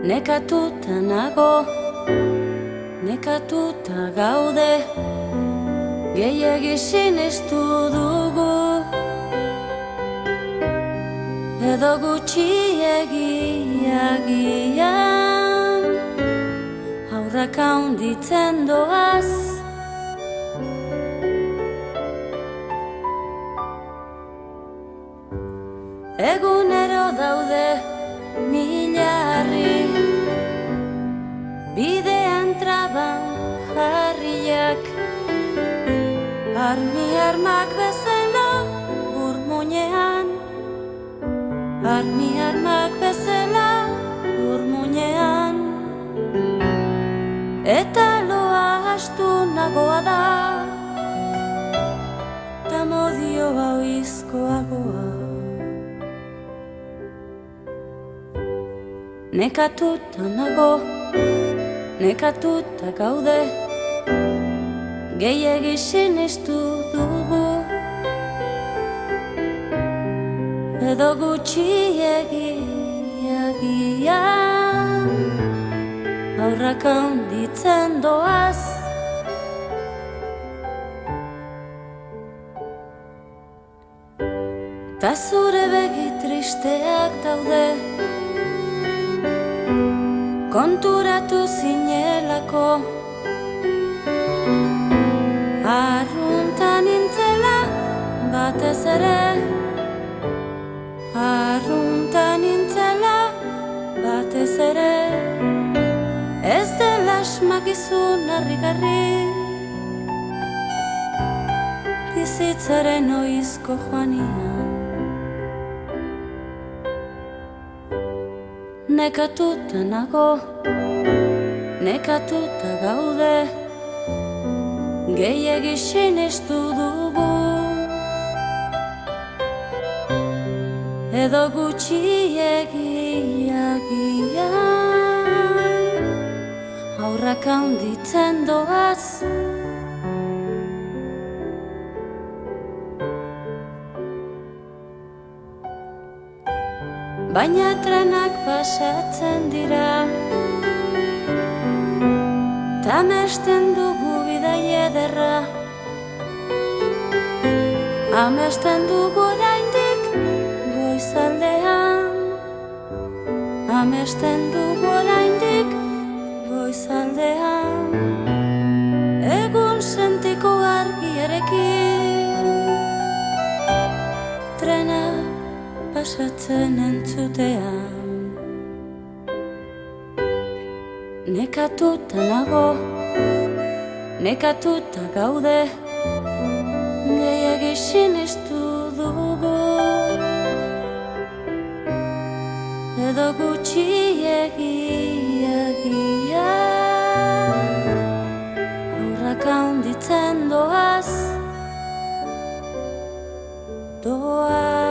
Nekatuta nago, nekatuta gaude, gehiegi sinestu dugu, edo gutxiegiagian aurrak handitzen doaz. Egunero daude milarri, bidean traban jarriak, armak bezala urmuñean, armak bezala urmuñean. Eta loa hastu nagoa da, ta modio hau izkoagoa. Nekatuta nago, nekatuta gaude, gehiegi sinestu dugu, edo gutxiegiagian aurrak handitzen doaz. Ta zure begi tristeak daude, konturatu zinelako, arruntan nintzela batez ere, arruntan nintzela batez ere. Ez dela asmakizun harrigarri, bizitzaren oizko joanian. Nekatuta nago, nekatuta gaude, gehiegi sinestu dugu, edo gutxiegiagian aurrak handitzen doaz. Baina trenak pasatzen dira, ta amesten dugu bidai ederra, amesten dugu oraindik goizaldean, amesten dugu oraindik goizaldean. Egun sentiko argiarekin, trena pasatzen entzutean. Nekatuta nago, nekatuta gaude, gehiegi sinestu dugu, edo gutxiegiagian aurrak handitzen doaz, doaz.